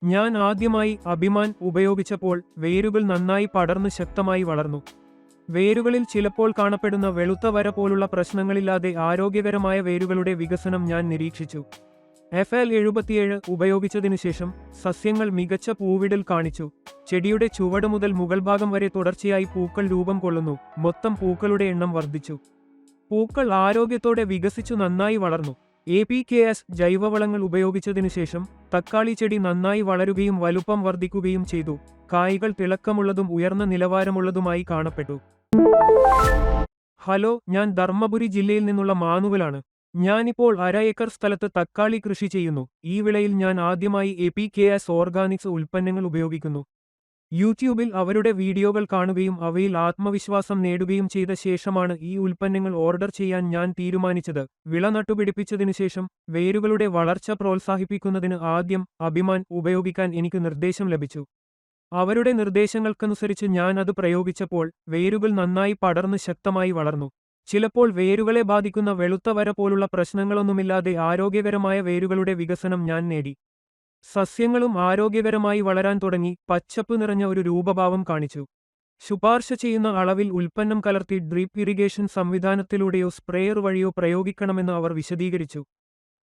ഞാൻ ആദ്യമായി അഭിമാൻ ഉപയോഗിച്ചപ്പോൾ വേരുകൾ നന്നായി പടർന്ന് ശക്തമായി വളർന്നു. വേരുകളിൽ ചിലപ്പോൾ കാണപ്പെടുന്ന വെളുത്ത വര പോലുള്ള പ്രശ്നങ്ങളില്ലാതെ ആരോഗ്യകരമായ വേരുകളുടെ വികസനം ഞാൻ നിരീക്ഷിച്ചു. FL77 ഉപയോഗിച്ചതിനുശേഷം സസ്യങ്ങൾ മികച്ച പൂവിടൽ കാണിച്ചു. ചെടിയുടെ ചുവട് മുതൽ മുകൾഭാഗം വരെ തുടർച്ചയായി പൂക്കൾ രൂപം കൊള്ളുന്നു. മൊത്തം പൂക്കളുടെ എണ്ണം വർദ്ധിച്ചു. പൂക്കൾ ആരോഗ്യത്തോടെ വികസിച്ചു നന്നായി വളർന്നു. APKS ജൈവവളങ്ങൾ ഉപയോഗിച്ചതിനുശേഷം തക്കാളി ചെടി നന്നായി വളരുകയും വലുപ്പം വർദ്ധിക്കുകയും ചെയ്തു. കായ്കൾ തിളക്കമുള്ളതും ഉയർന്ന നിലവാരമുള്ളതുമായി കാണപ്പെട്ടു. ഹലോ, ഞാൻ ധർമ്മപുരി ജില്ലയിൽ നിന്നുള്ള മാനുവലാണ്. ഞാനിപ്പോൾ 1/2 ഏക്കർ സ്ഥലത്ത് തക്കാളി കൃഷി ചെയ്യുന്നു. ഈ വിളയിൽ ഞാൻ ആദ്യമായി APKS ഓർഗാനിക്സ് ഉൽപ്പന്നങ്ങൾ ഉപയോഗിക്കുന്നു. യൂട്യൂബിൽ അവരുടെ വീഡിയോകൾ കാണുകയും അവയിൽ ആത്മവിശ്വാസം നേടുകയും ചെയ്ത ശേഷമാണ് ഈ ഉൽപ്പന്നങ്ങൾ ഓർഡർ ചെയ്യാൻ ഞാൻ തീരുമാനിച്ചത്. വിള നട്ടുപിടിപ്പിച്ചതിനുശേഷം വേരുകളുടെ വളർച്ച പ്രോത്സാഹിപ്പിക്കുന്നതിന് ആദ്യം അഭിമാൻ ഉപയോഗിക്കാൻ എനിക്ക് നിർദ്ദേശം ലഭിച്ചു. അവരുടെ നിർദ്ദേശങ്ങൾക്കനുസരിച്ച് ഞാൻ അത് പ്രയോഗിച്ചപ്പോൾ വേരുകൾ നന്നായി പടർന്ന് ശക്തമായി വളർന്നു. ചിലപ്പോൾ വേരുകളെ ബാധിക്കുന്ന വെളുത്ത വര പോലുള്ള പ്രശ്നങ്ങളൊന്നുമില്ലാതെ ആരോഗ്യകരമായ വേരുകളുടെ വികസനം ഞാൻ നേടി. സസ്യങ്ങളും ആരോഗ്യകരമായി വളരാൻ തുടങ്ങി, പച്ചപ്പ് നിറഞ്ഞ ഒരു രൂപഭാവം കാണിച്ചു. ശുപാർശ ചെയ്യുന്ന അളവിൽ ഉൽപ്പന്നം കലർത്തി ഡ്രിപ്പ് ഇറിഗേഷൻ സംവിധാനത്തിലൂടെയോ സ്പ്രേയർ വഴിയോ പ്രയോഗിക്കണമെന്ന് അവർ വിശദീകരിച്ചു.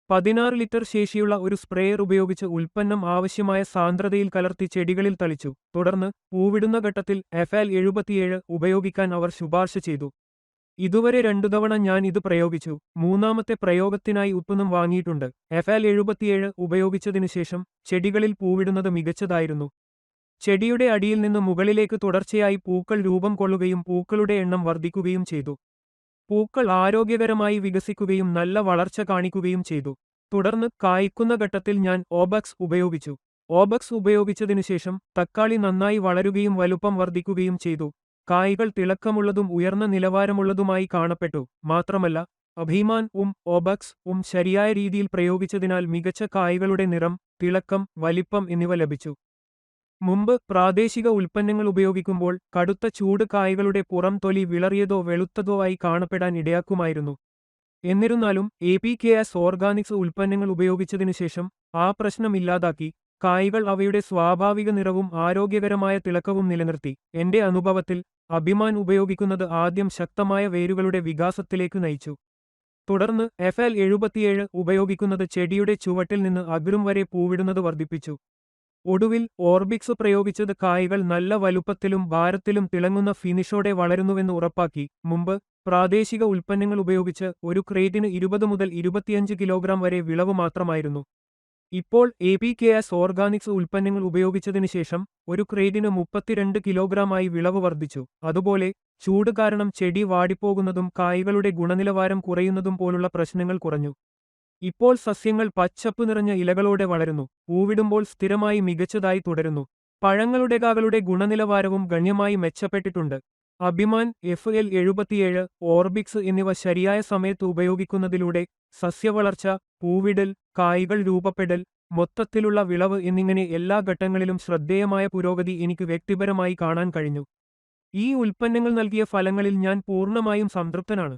16 ലിറ്റർ ശേഷിയുള്ള ഒരു സ്പ്രേയർ ഉപയോഗിച്ച് ഉൽപ്പന്നം ആവശ്യമായ സാന്ദ്രതയിൽ കലർത്തി ചെടികളിൽ തളിച്ചു. തുടർന്ന് പൂവിടുന്ന ഘട്ടത്തിൽ FL77 ഉപയോഗിക്കാൻ അവർ ശുപാർശ ചെയ്തു. ഇതുവരെ 2 തവണ ഞാൻ ഇത് പ്രയോഗിച്ചു. മൂന്നാമത്തെ പ്രയോഗത്തിനായി ഉൽപ്പന്നം വാങ്ങിയിട്ടുണ്ട്. FL77 ഉപയോഗിച്ചതിനുശേഷം ചെടികളിൽ പൂവിടുന്നത് മികച്ചതായിരുന്നു. ചെടിയുടെ അടിയിൽ നിന്ന് മുകളിലേക്ക് തുടർച്ചയായി പൂക്കൾ രൂപം കൊള്ളുകയും പൂക്കളുടെ എണ്ണം വർദ്ധിക്കുകയും ചെയ്തു. പൂക്കൾ ആരോഗ്യകരമായി വികസിക്കുകയും നല്ല വളർച്ച കാണിക്കുകയും ചെയ്തു. തുടർന്ന് കായ്ക്കുന്ന ഘട്ടത്തിൽ ഞാൻ ഓബക്സ് ഉപയോഗിച്ചു. ഓബക്സ് ഉപയോഗിച്ചതിനുശേഷം തക്കാളി നന്നായി വളരുകയും വലുപ്പം വർദ്ധിക്കുകയും ചെയ്തു. കായ്കൾ തിളക്കമുള്ളതും ഉയർന്ന നിലവാരമുള്ളതുമായി കാണപ്പെട്ടു. മാത്രമല്ല, അഭിമാൻ ഓബക്സ് ശരിയായ രീതിയിൽ പ്രയോഗിച്ചതിനാൽ മികച്ച കായ്കളുടെ നിറം, തിളക്കം, വലിപ്പം എന്നിവ ലഭിച്ചു. മുമ്പ് പ്രാദേശിക ഉൽപ്പന്നങ്ങൾ ഉപയോഗിക്കുമ്പോൾ കടുത്ത ചൂട് കായ്കളുടെ പുറം തൊലി വിളറിയതോ വെളുത്തതോ ആയി കാണപ്പെടാൻ ഇടയാക്കുമായിരുന്നു. എന്നിരുന്നാലും APKS ഓർഗാനിക്സ് ഉൽപ്പന്നങ്ങൾ ഉപയോഗിച്ചതിനുശേഷം ആ പ്രശ്നം ഇല്ലാതാക്കി. കായ്കൾ അവയുടെ സ്വാഭാവിക നിറവും ആരോഗ്യകരമായ തിളക്കവും നിലനിർത്തി. എന്റെ അനുഭവത്തിൽ അഭിമാൻ ഉപയോഗിക്കുന്നത് ആദ്യം ശക്തമായ വേരുകളുടെ വികാസത്തിലേക്ക് നയിച്ചു. തുടർന്ന് FL77 ഉപയോഗിക്കുന്നത് ചെടിയുടെ ചുവട്ടിൽ നിന്ന് അഗ്രം വരെ പൂവിടുന്നത് വർദ്ധിപ്പിച്ചു. ഒടുവിൽ ഓർബിക്സ് പ്രയോഗിച്ചത് കായ്കൾ നല്ല വലുപ്പത്തിലും ഭാരത്തിലും തിളങ്ങുന്ന ഫിനിഷോടെ വളരുന്നുവെന്ന് ഉറപ്പാക്കി. മുമ്പ് പ്രാദേശിക ഉൽപ്പന്നങ്ങൾ ഉപയോഗിച്ച് ഒരു ക്രേറ്റിന് 20 മുതൽ 25 കിലോഗ്രാം വരെ വിളവ് മാത്രമായിരുന്നു. ഇപ്പോൾ APKS ഓർഗാനിക്സ് ഉൽപ്പന്നങ്ങൾ ഉപയോഗിച്ചതിനുശേഷം ഒരു ക്രേറ്റിന് 32 കിലോഗ്രാമായി വിളവ് വർദ്ധിച്ചു. അതുപോലെ ചൂട് കാരണം ചെടി വാടിപ്പോകുന്നതും കായ്കളുടെ ഗുണനിലവാരം കുറയുന്നതും പോലുള്ള പ്രശ്നങ്ങൾ കുറഞ്ഞു. ഇപ്പോൾ സസ്യങ്ങൾ പച്ചപ്പ് നിറഞ്ഞ ഇലകളോടെ വളരുന്നു. പൂവിടുമ്പോൾ സ്ഥിരമായി മികച്ചതായി തുടരുന്നു. പഴങ്ങളുടെ കാകളുടെ ഗുണനിലവാരവും ഗണ്യമായി മെച്ചപ്പെട്ടിട്ടുണ്ട്. അഭിമാൻ, FL77, ഓർബിക്സ് എന്നിവ ശരിയായ സമയത്ത് ഉപയോഗിക്കുന്നതിലൂടെ സസ്യവളർച്ച, പൂവിടൽ, കായ്കൾ രൂപപ്പെടൽ, മൊത്തത്തിലുള്ള വിളവ് എന്നിങ്ങനെ എല്ലാ ഘട്ടങ്ങളിലും ശ്രദ്ധേയമായ പുരോഗതി എനിക്ക് വ്യക്തിപരമായി കാണാൻ കഴിഞ്ഞു. ഈ ഉൽപ്പന്നങ്ങൾ നൽകിയ ഫലങ്ങളിൽ ഞാൻ പൂർണ്ണമായും സംതൃപ്തനാണ്.